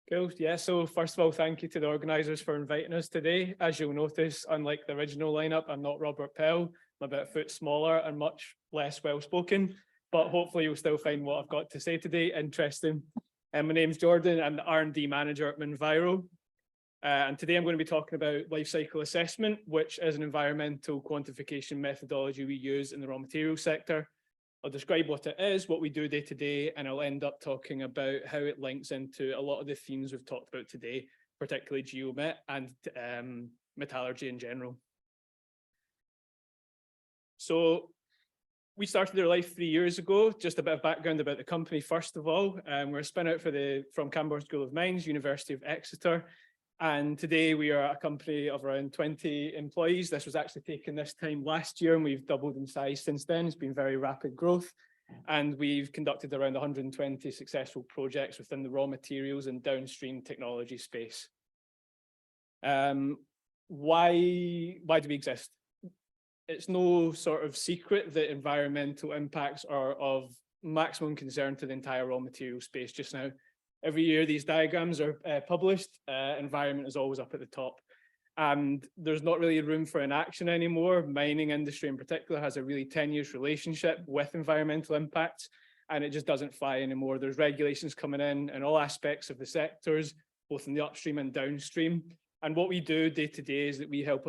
Cool. Yeah, so first of all, thank you to the organisers for inviting us today. As you'll notice, unlike the original lineup, I'm not Robert Pell. I'm about a foot smaller and much less well-spoken, but hopefully you'll still find what I've got to say today interesting. My name's Jordan. I'm the R&D manager at Minviro. And today I'm going to be talking about life cycle assessment, which is an environmental quantification methodology we use in the raw materials sector. I'll describe what it is, what we do day to day, and I'll end up talking about how it links into a lot of the themes we've talked about today, particularly geomet and metallurgy in general. So we started our life 3 years ago. Just a bit of background about the company, first of all. We're a spin out from Camborne School of Mines, University of Exeter. And today we are a company of around 20 employees. This was actually taken this time last year, and we've doubled in size since then. It's been very rapid growth. And we've conducted around 120 successful projects within the raw materials and downstream technology space. Why do we exist? It's no sort of secret that environmental impacts are of maximum concern to the entire raw material space just now. Every year these diagrams are published, environment is always up at the top. And there's not really room for inaction anymore. Mining industry in particular has a really tenuous relationship with environmental impacts, and it just doesn't fly anymore. There's regulations coming in all aspects of the sectors, both in the upstream and downstream. And what we do day to day is that we help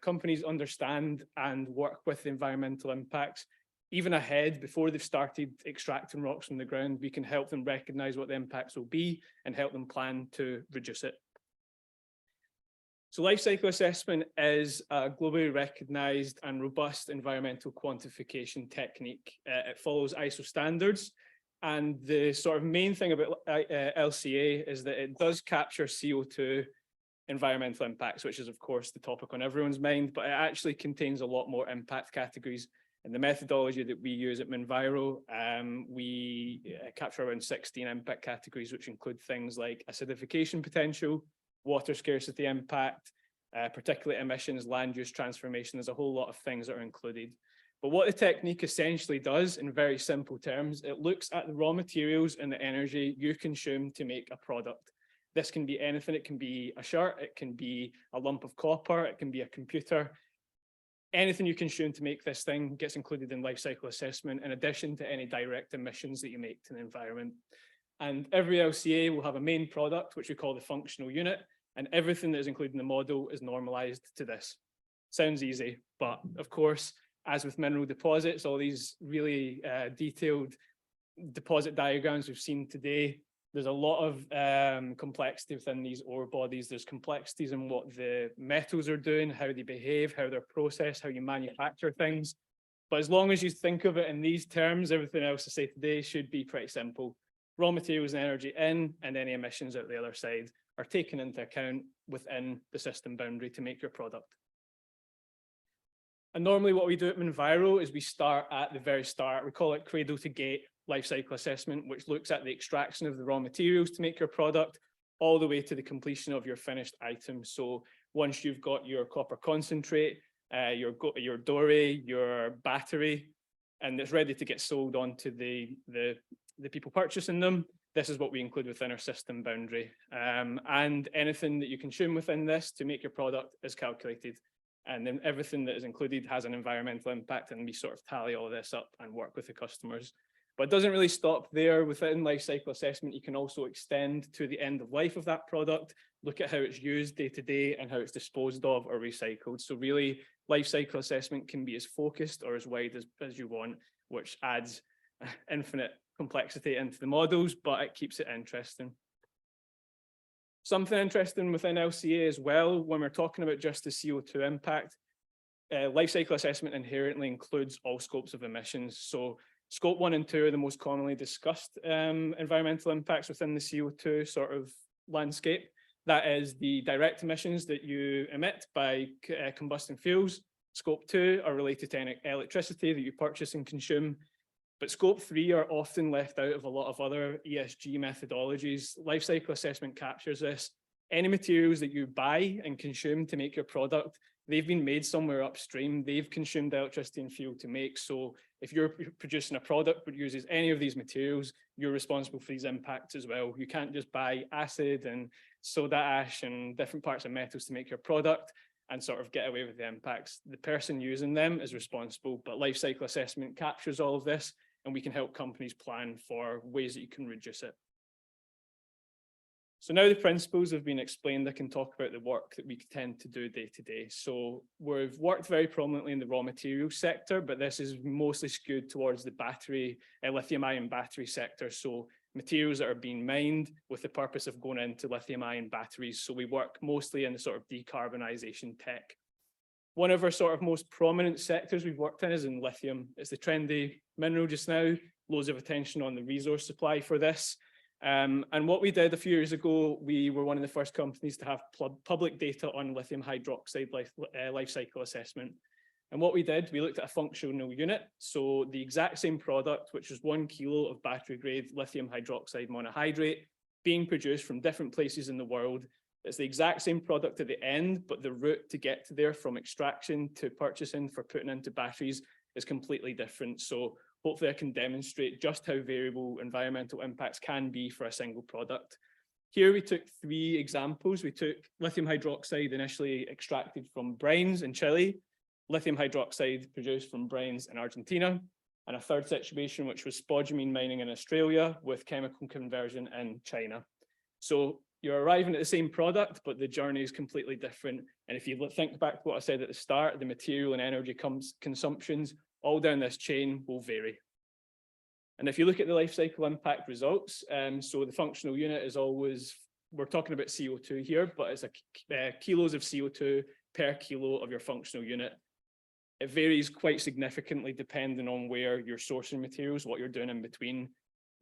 companies understand and work with the environmental impacts. Even ahead, before they've started extracting rocks from the ground, we can help them recognize what the impacts will be and help them plan to reduce it. So life cycle assessment is a globally recognized and robust environmental quantification technique. It follows ISO standards. And the sort of main thing about LCA is that it does capture CO2 environmental impacts, which is of course the topic on everyone's mind, but it actually contains a lot more impact categories. In the methodology that we use at Minviro, we capture around 16 impact categories, which include things like acidification potential, water scarcity impact, particulate emissions, land use transformation. There's a whole lot of things that are included. But what the technique essentially does, in very simple terms, it looks at the raw materials and the energy you consume to make a product. This can be anything. It can be a shirt, it can be a lump of copper, it can be a computer. Anything you consume to make this thing gets included in life cycle assessment, in addition to any direct emissions that you make to the environment. And every LCA will have a main product, which we call the functional unit, and everything that is included in the model is normalized to this. Sounds easy, but of course, as with mineral deposits, all these really detailed deposit diagrams we've seen today, there's a lot of complexity within these ore bodies. There's complexities in what the metals are doing, how they behave, how they're processed, how you manufacture things. But as long as you think of it in these terms, everything else I say today should be pretty simple. Raw materials and energy in, and any emissions out the other side are taken into account within the system boundary to make your product. And normally what we do at Minviro is we start at the very start. We call it cradle to gate life cycle assessment, which looks at the extraction of the raw materials to make your product all the way to the completion of your finished item. So once you've got your copper concentrate, your doré, your battery, and it's ready to get sold on to the people purchasing them, this is what we include within our system boundary. And anything that you consume within this to make your product is calculated. And then everything that is included has an environmental impact, and we sort of tally all this up and work with the customers. But it doesn't really stop there. Within life cycle assessment, you can also extend to the end of life of that product, look at how it's used day to day and how it's disposed of or recycled. So really, life cycle assessment can be as focused or as wide as you want, which adds infinite complexity into the models, but it keeps it interesting. Something interesting within LCA as well, when we're talking about just the CO2 impact, life cycle assessment inherently includes all scopes of emissions. So Scope 1 and 2 are the most commonly discussed environmental impacts within the CO2 sort of landscape. That is the direct emissions that you emit by combusting fuels. Scope 2 are related to electricity that you purchase and consume. But Scope 3 are often left out of a lot of other ESG methodologies. Life cycle assessment captures this, any materials that you buy and consume to make your product, they've been made somewhere upstream. They've consumed electricity and fuel to make. So if you're producing a product that uses any of these materials, you're responsible for these impacts as well. You can't just buy acid and soda ash and different parts of metals to make your product and sort of get away with the impacts. The person using them is responsible, but life cycle assessment captures all of this, and we can help companies plan for ways that you can reduce it. So now the principles have been explained, I can talk about the work that we tend to do day to day. So we've worked very prominently in the raw materials sector, but this is mostly skewed towards the battery, lithium-ion battery sector. So materials that are being mined with the purpose of going into lithium-ion batteries. So we work mostly in the sort of decarbonization tech. One of our sort of most prominent sectors we've worked in is in lithium. It's the trendy mineral just now, loads of attention on the resource supply for this. And what we did a few years ago, we were one of the first companies to have public data on lithium hydroxide life cycle assessment. And what we did, we looked at a functional unit. So the exact same product, which was 1 kilo of battery grade lithium hydroxide monohydrate being produced from different places in the world. It's the exact same product at the end, but the route to get to there from extraction to purchasing for putting into batteries is completely different. So hopefully I can demonstrate just how variable environmental impacts can be for a single product. Here we took 3 examples. We took lithium hydroxide initially extracted from brines in Chile, lithium hydroxide produced from brines in Argentina, and a third situation, which was spodumene mining in Australia with chemical conversion in China. So you're arriving at the same product, but the journey is completely different. And if you think back to what I said at the start, the material and energy consumptions all down this chain will vary. And if you look at the life cycle impact results, so the functional unit is always, we're talking about CO2 here, but it's kilos of CO2 per kilo of your functional unit. It varies quite significantly depending on where you're sourcing materials, what you're doing in between.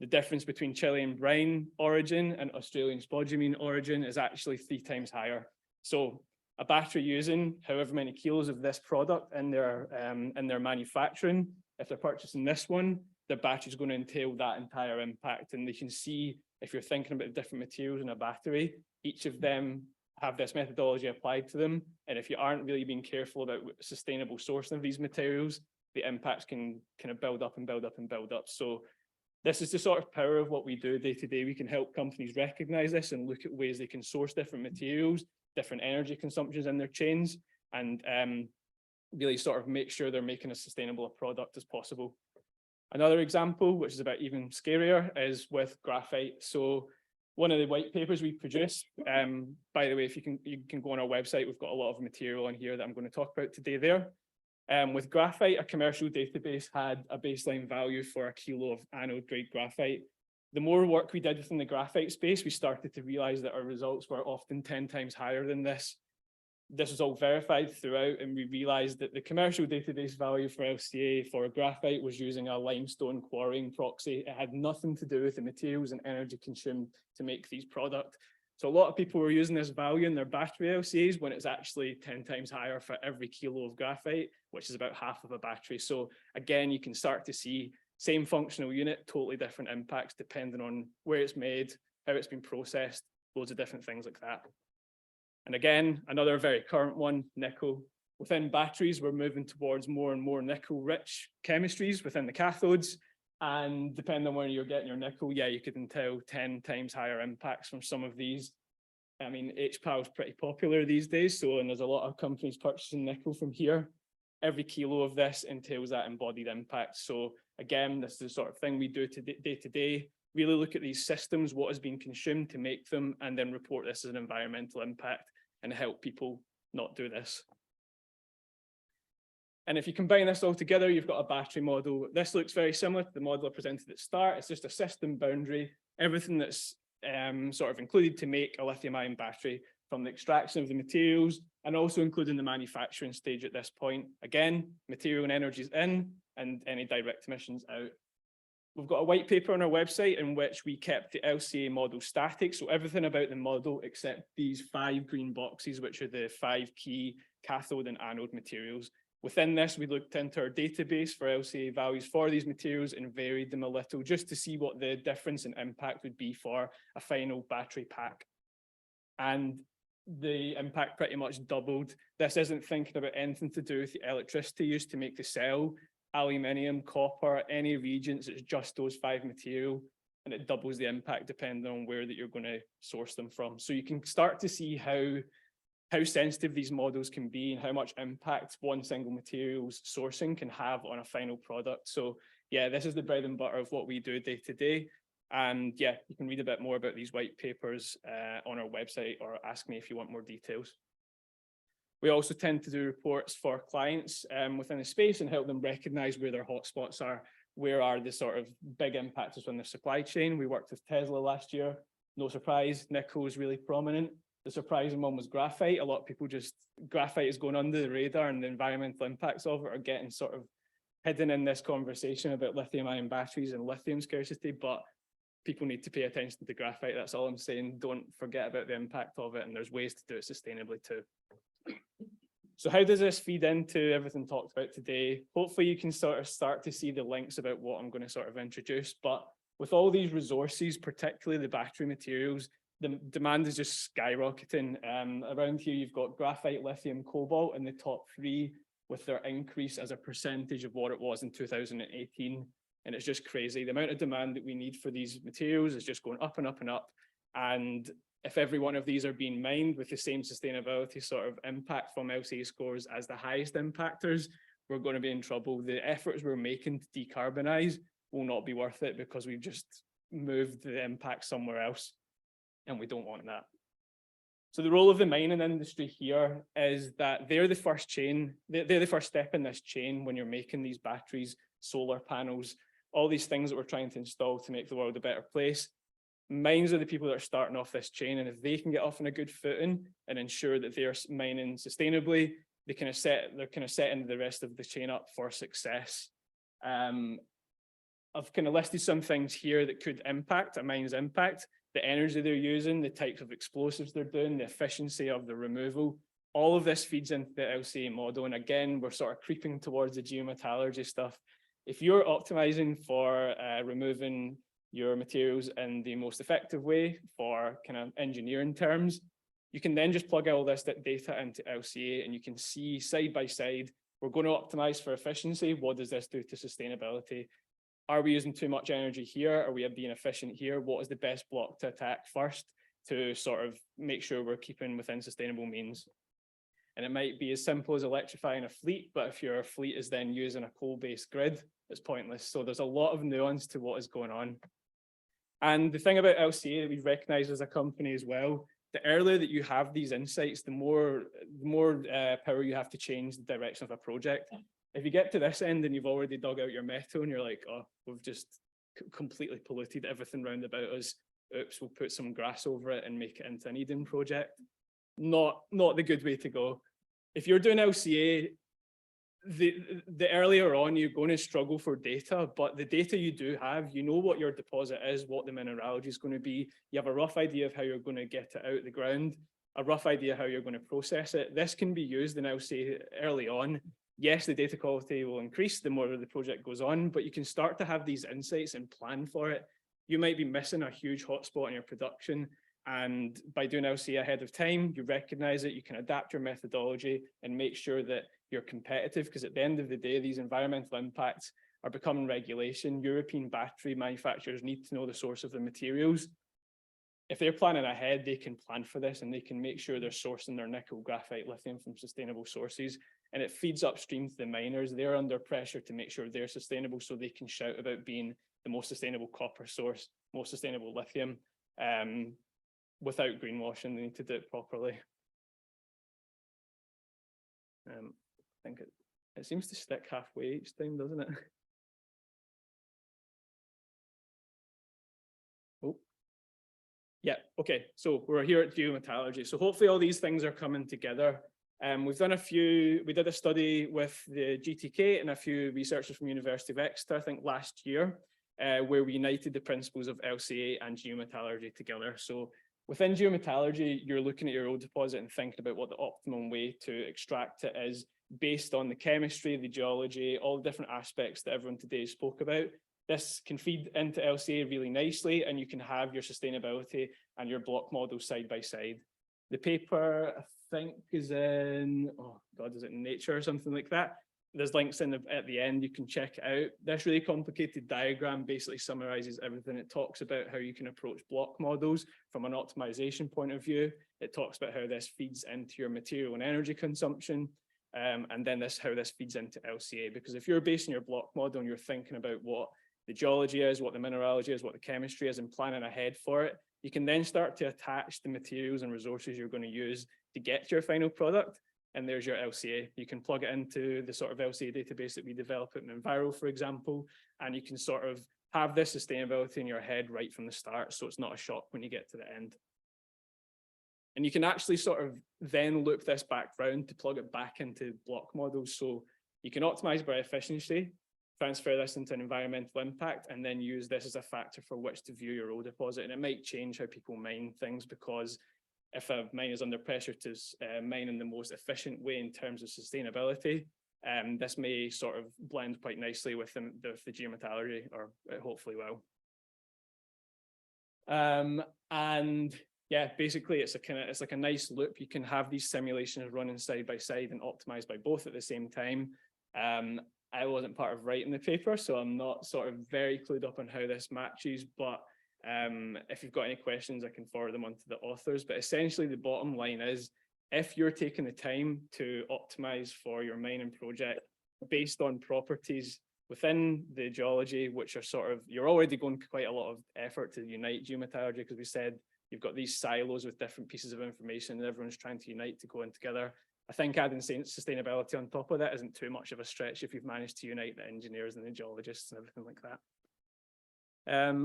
The difference between Chilean brine origin and Australian spodumene origin is actually 3 times higher. So a battery using however many kilos of this product in their manufacturing, if they're purchasing this one, their battery is going to entail that entire impact. And they can see, if you're thinking about different materials in a battery, each of them have this methodology applied to them. And if you aren't really being careful about sustainable sourcing of these materials, the impacts can kind of build up and build up and build up. So this is the sort of power of what we do day to day. We can help companies recognize this and look at ways they can source different materials, different energy consumptions in their chains, and really sort of make sure they're making as sustainable a product as possible. Another example, which is about even scarier, is with graphite. So one of the white papers we produce, by the way, if you can go on our website, we've got a lot of material on here that I'm going to talk about today there. With graphite, a commercial database had a baseline value for a kilo of anode grade graphite. The more work we did within the graphite space, we started to realize that our results were often 10 times higher than this. This was all verified throughout, and we realized that the commercial database value for LCA for graphite was using a limestone quarrying proxy. It had nothing to do with the materials and energy consumed to make these products. So a lot of people were using this value in their battery LCAs when it's actually 10 times higher for every kilo of graphite, which is about half of a battery. So again, you can start to see same functional unit, totally different impacts depending on where it's made, how it's been processed, loads of different things like that. And again, another very current one, nickel. Within batteries, we're moving towards more and more nickel-rich chemistries within the cathodes. And depending on where you're getting your nickel, yeah, you could entail 10 times higher impacts from some of these. I mean, HPAL is pretty popular these days, and there's a lot of companies purchasing nickel from here. Every kilo of this entails that embodied impact. So again, this is the sort of thing we do day to day. Really look at these systems, what has been consumed to make them, and then report this as an environmental impact and help people not do this. And if you combine this all together, you've got a battery model. This looks very similar to the model I presented at the start. It's just a system boundary, everything that's sort of included to make a lithium-ion battery, from the extraction of the materials and also including the manufacturing stage at this point. Again, material and energy is in and any direct emissions out. We've got a white paper on our website in which we kept the LCA model static. So everything about the model except these 5 green boxes, which are the 5 key cathode and anode materials. Within this, we looked into our database for LCA values for these materials and varied them a little just to see what the difference in impact would be for a final battery pack. and the impact pretty much doubled. This isn't thinking about anything to do with the electricity used to make the cell, aluminium, copper, any reagents. It's just those 5 material, and it doubles the impact depending on where that you're going to source them from. So you can start to see how sensitive these models can be and how much impact one single material's sourcing can have on a final product. So yeah, this is the bread and butter of what we do day to day. And yeah, you can read a bit more about these white papers on our website, or ask me if you want more details. We also tend to do reports for clients within the space and help them recognize where their hotspots are, where are the sort of big impactors on the supply chain. We worked with Tesla last year. No surprise, nickel is really prominent. The surprising one was graphite. A lot of people graphite is going under the radar, and the environmental impacts of it are getting sort of hidden in this conversation about lithium-ion batteries and lithium scarcity, but people need to pay attention to graphite. That's all I'm saying. Don't forget about the impact of it, and there's ways to do it sustainably too. So how does this feed into everything talked about today? Hopefully you can sort of start to see the links about what I'm going to sort of introduce, but with all these resources, particularly the battery materials, the demand is just skyrocketing. Around here, you've got graphite, lithium, cobalt in the top 3, with their increase as a percentage of what it was in 2018. And it's just crazy. The amount of demand that we need for these materials is just going up and up and up. And if every one of these are being mined with the same sustainability sort of impact from LCA scores as the highest impactors, we're going to be in trouble. The efforts we're making to decarbonize will not be worth it, because we've just moved the impact somewhere else, and we don't want that. So the role of the mining industry here is that they're the first chain, they're the first step in this chain when you're making these batteries, solar panels, all these things that we're trying to install to make the world a better place. Mines are the people that are starting off this chain, and if they can get off on a good footing and ensure that they're mining sustainably, they're kind of setting the rest of the chain up for success. I've kind of listed some things here that could impact a mine's impact: the energy they're using, the types of explosives they're doing, the efficiency of the removal. All of this feeds into the LCA model. And again, we're sort of creeping towards the geometallurgy stuff. If you're optimizing for removing your materials in the most effective way for kind of engineering terms, you can then just plug all this data into LCA, and you can see side by side, we're going to optimize for efficiency. What does this do to sustainability? Are we using too much energy here? Are we being efficient here? What is the best block to attack first to sort of make sure we're keeping within sustainable means? And it might be as simple as electrifying a fleet, but if your fleet is then using a coal-based grid, it's pointless. So there's a lot of nuance to what is going on. And the thing about LCA that we've recognized as a company as well, the earlier that you have these insights, the more power you have to change the direction of a project. If you get to this end and you've already dug out your metal and you're like, oh, we've just completely polluted everything round about us, oops, we'll put some grass over it and make it into an Eden project. Not the good way to go. If you're doing LCA, the earlier on, you're going to struggle for data, but the data you do have, you know what your deposit is, what the mineralogy is going to be. You have a rough idea of how you're going to get it out of the ground, a rough idea how you're going to process it. This can be used in LCA early on. Yes, the data quality will increase the more the project goes on, but you can start to have these insights and plan for it. You might be missing a huge hotspot in your production, and by doing LCA ahead of time, you recognize it, you can adapt your methodology and make sure that you're competitive, because at the end of the day, these environmental impacts are becoming regulation. European battery manufacturers need to know the source of the materials. If they're planning ahead, they can plan for this, and they can make sure they're sourcing their nickel, graphite, lithium from sustainable sources. And it feeds upstream to the miners. They're under pressure to make sure they're sustainable, so they can shout about being the most sustainable copper source, most sustainable lithium. Without greenwashing, they need to do it properly. I think it seems to stick halfway each time, doesn't it? Oh, yeah, okay. So we're here at geometallurgy. So hopefully all these things are coming together. We did a study with the GTK and a few researchers from University of Exeter, I think last year, where we united the principles of LCA and geometallurgy together. So within geometallurgy, you're looking at your old deposit and thinking about what the optimum way to extract it is based on the chemistry, the geology, all the different aspects that everyone today spoke about. This can feed into LCA really nicely, and you can have your sustainability and your block model side by side. The paper, I think, is in, oh God, is it in Nature or something like that? There's links at the end, you can check it out. This really complicated diagram basically summarizes everything. It talks about how you can approach block models from an optimization point of view. It talks about how this feeds into your material and energy consumption. And then how this feeds into LCA, because if you're basing your block model and you're thinking about what the geology is, what the mineralogy is, what the chemistry is, and planning ahead for it, you can then start to attach the materials and resources you're going to use to get to your final product. And there's your LCA. You can plug it into the sort of LCA database that we develop at Minviro, for example, and you can sort of have this sustainability in your head right from the start, so it's not a shock when you get to the end. And you can actually sort of then loop this back round to plug it back into block models. So you can optimize by efficiency, transfer this into an environmental impact, and then use this as a factor for which to view your ore deposit. And it might change how people mine things, because if a mine is under pressure to mine in the most efficient way in terms of sustainability, this may sort of blend quite nicely with the geometallurgy, or it hopefully will. And yeah, basically it's like a nice loop. You can have these simulations running side by side and optimized by both at the same time. I wasn't part of writing the paper, so I'm not sort of very clued up on how this matches, but if you've got any questions, I can forward them on to the authors. But essentially the bottom line is, if you're taking the time to optimize for your mining project based on properties within the geology, which are sort of, you're already going quite a lot of effort to unite geometallurgy, because we said you've got these silos with different pieces of information and everyone's trying to unite to go in together. I think adding sustainability on top of that isn't too much of a stretch if you've managed to unite the engineers and the geologists and everything like that.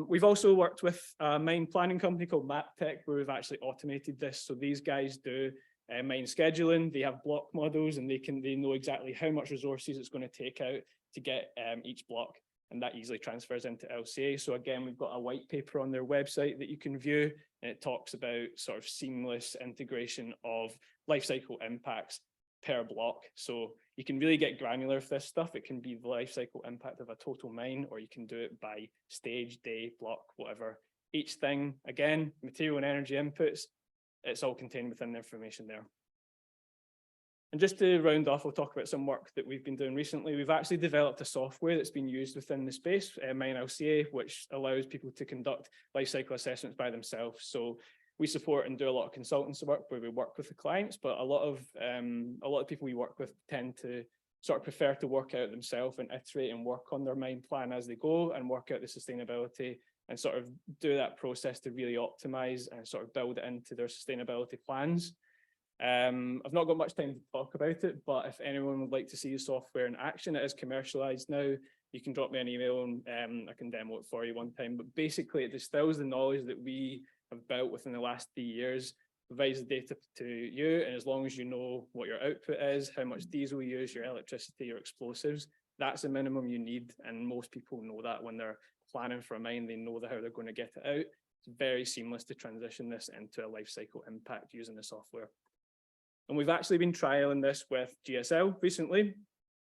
We've also worked with a mine planning company called MapTech, where we've actually automated this. So these guys do mine scheduling, they have block models, and they know exactly how much resources it's going to take out to get each block, and that easily transfers into LCA. So again, we've got a white paper on their website that you can view, and it talks about sort of seamless integration of life cycle impacts per block. So you can really get granular with this stuff. It can be the life cycle impact of a total mine, or you can do it by stage, day, block, whatever. Each thing, again, material and energy inputs, it's all contained within the information there. And just to round off, we'll talk about some work that we've been doing recently. We've actually developed a software that's been used within the space, Mine LCA, which allows people to conduct life cycle assessments by themselves. So we support and do a lot of consultancy work where we work with the clients, but a lot of people we work with tend to sort of prefer to work out themselves and iterate and work on their mine plan as they go and work out the sustainability and sort of do that process to really optimize and sort of build it into their sustainability plans. I've not got much time to talk about it, but if anyone would like to see the software in action, it is commercialized now. You can drop me an email and I can demo it for you one time. But basically, it distills the knowledge that we have built within the last 3 years, provides the data to you, and as long as you know what your output is, how much diesel you use, your electricity, your explosives, that's the minimum you need. And most people know that when they're planning for a mine, they know how they're going to get it out. It's very seamless to transition this into a life cycle impact using the software. And we've actually been trialing this with GSL recently,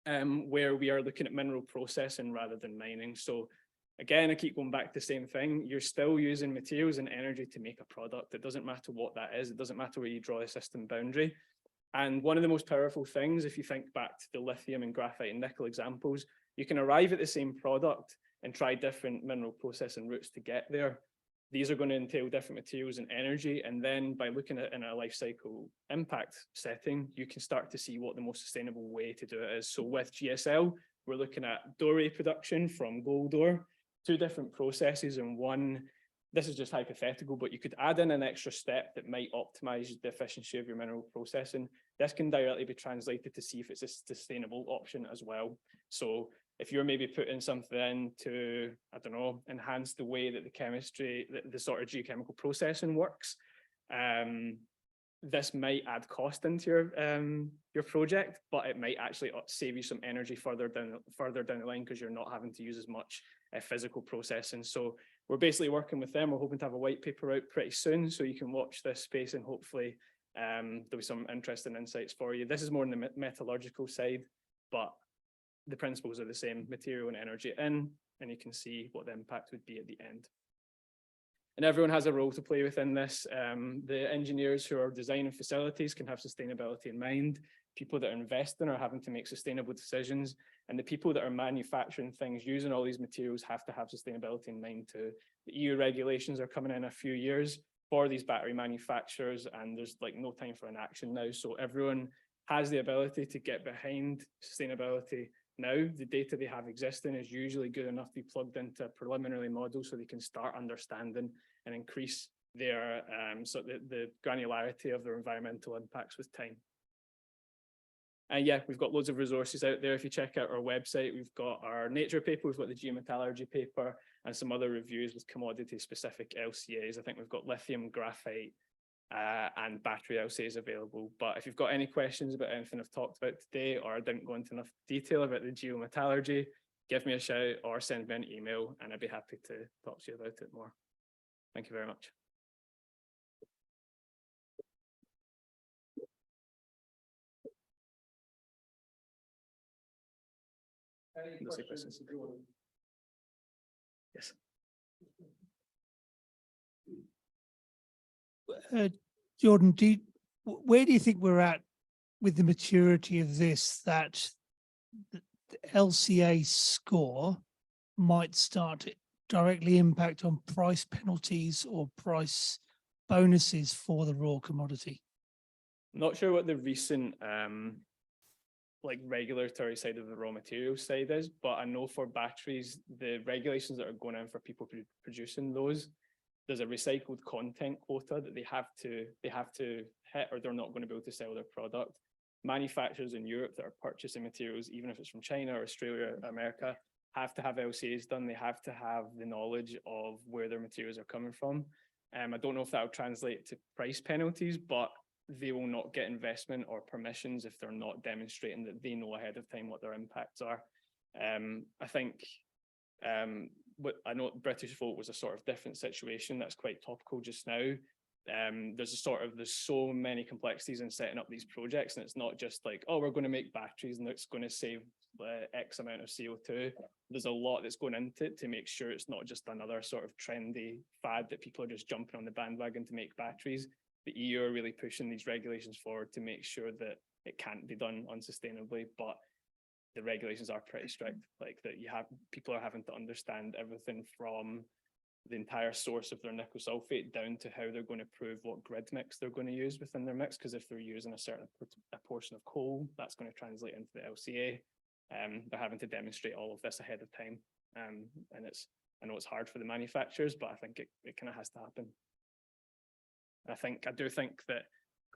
where we are looking at mineral processing rather than mining. So again, I keep going back to the same thing. You're still using materials and energy to make a product. It doesn't matter what that is. It doesn't matter where you draw the system boundary. And one of the most powerful things, if you think back to the lithium and graphite and nickel examples, you can arrive at the same product and try different mineral processing routes to get there. These are going to entail different materials and energy. And then by looking at it in a life cycle impact setting, you can start to see what the most sustainable way to do it is. So with GSL, we're looking at doré production from gold ore, 2 different processes in one. This is just hypothetical, but you could add in an extra step that might optimize the efficiency of your mineral processing. This can directly be translated to see if it's a sustainable option as well. So if you're maybe putting something in to, I don't know, enhance the way that the chemistry, the sort of geochemical processing works, this might add cost into your project, but it might actually save you some energy further down the line because you're not having to use as much physical processing. So we're basically working with them. We're hoping to have a white paper out pretty soon, so you can watch this space and hopefully there'll be some interesting insights for you. This is more on the metallurgical side, but the principles are the same, material and energy in, and you can see what the impact would be at the end. And everyone has a role to play within this. The engineers who are designing facilities can have sustainability in mind. People that are investing are having to make sustainable decisions. And the people that are manufacturing things using all these materials have to have sustainability in mind too. The EU regulations are coming in a few years for these battery manufacturers, and there's like no time for inaction now. So everyone has the ability to get behind sustainability now. The data they have existing is usually good enough to be plugged into a preliminary model so they can start understanding and increase their the granularity of their environmental impacts with time. And yeah, we've got loads of resources out there. If you check out our website, we've got our nature paper, we've got the geometallurgy paper, and some other reviews with commodity-specific LCAs. I think we've got lithium, graphite, and battery LCAs available. But if you've got any questions about anything I've talked about today, or I didn't go into enough detail about the geometallurgy, give me a shout or send me an email, and I'd be happy to talk to you about it more. Thank you very much. Any questions? Yes. Jordan, where do you think we're at with the maturity of this, that the LCA score might start to directly impact on price penalties or price bonuses for the raw commodity? Not sure what the recent like regulatory side of the raw materials side is, but I know for batteries, the regulations that are going in for people producing those, there's a recycled content quota that they have to hit, or they're not going to be able to sell their product. Manufacturers in Europe that are purchasing materials, even if it's from China or Australia or America, have to have LCAs done. They have to have the knowledge of where their materials are coming from. I don't know if that will translate to price penalties, but they will not get investment or permissions if they're not demonstrating that they know ahead of time what their impacts are. I think what I know British Volt was a sort of different situation that's quite topical just now. There's so many complexities in setting up these projects, and it's not just like, oh, we're going to make batteries and it's going to save X amount of CO2. There's a lot that's going into it to make sure it's not just another sort of trendy fad that people are just jumping on the bandwagon to make batteries. The EU are really pushing these regulations forward to make sure that it can't be done unsustainably, but the regulations are pretty strict. Like that, people are having to understand everything from the entire source of their nickel sulfate down to how they're going to prove what grid mix they're going to use within their mix. Because if they're using a portion of coal, that's going to translate into the LCA. They're having to demonstrate all of this ahead of time, and I know it's hard for the manufacturers, but I think it kind of has to happen. I do think that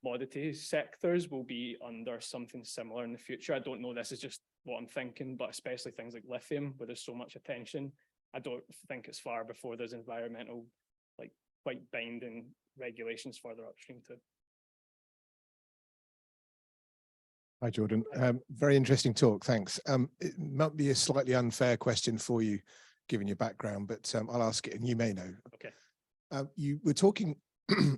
commodity sectors will be under something similar in the future. I don't know, this is just what I'm thinking, but especially things like lithium, where there's so much attention, I don't think it's far before there's environmental, like quite binding regulations further upstream too. Hi, Jordan. Very interesting talk. Thanks. It might be a slightly unfair question for you, given your background, but I'll ask it and you may know. Okay. You were talking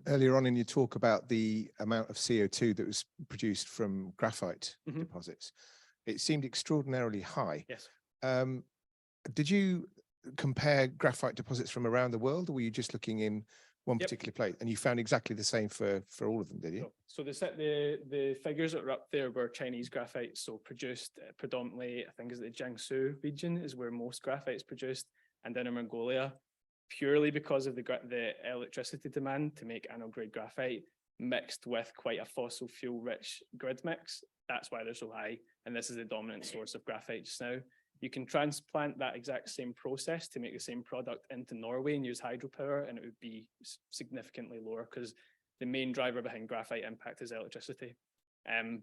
earlier on in your talk about the amount of CO2 that was produced from graphite deposits. It seemed extraordinarily high. Yes. Did you compare graphite deposits from around the world, or were you just looking in one particular place? And you found exactly the same for all of them, did you? So the figures that are up there were Chinese graphite, so produced predominantly, I think is the Jiangsu region is where most graphite is produced, and then in Mongolia, purely because of the electricity demand to make anode grade graphite mixed with quite a fossil fuel rich grid mix. That's why they're so high. And this is the dominant source of graphite just now. You can transplant that exact same process to make the same product into Norway and use hydropower, and it would be significantly lower because the main driver behind graphite impact is electricity.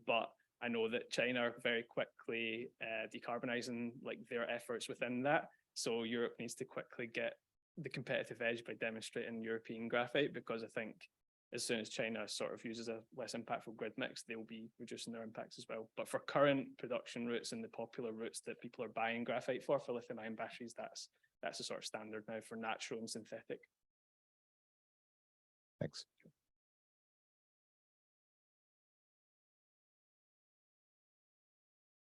But I know that China are very quickly decarbonizing like their efforts within that. So Europe needs to quickly get the competitive edge by demonstrating European graphite, because I think as soon as China sort of uses a less impactful grid mix, they'll be reducing their impacts as well. But for current production routes and the popular routes that people are buying graphite for lithium-ion batteries, that's the sort of standard now for natural and synthetic. Thanks.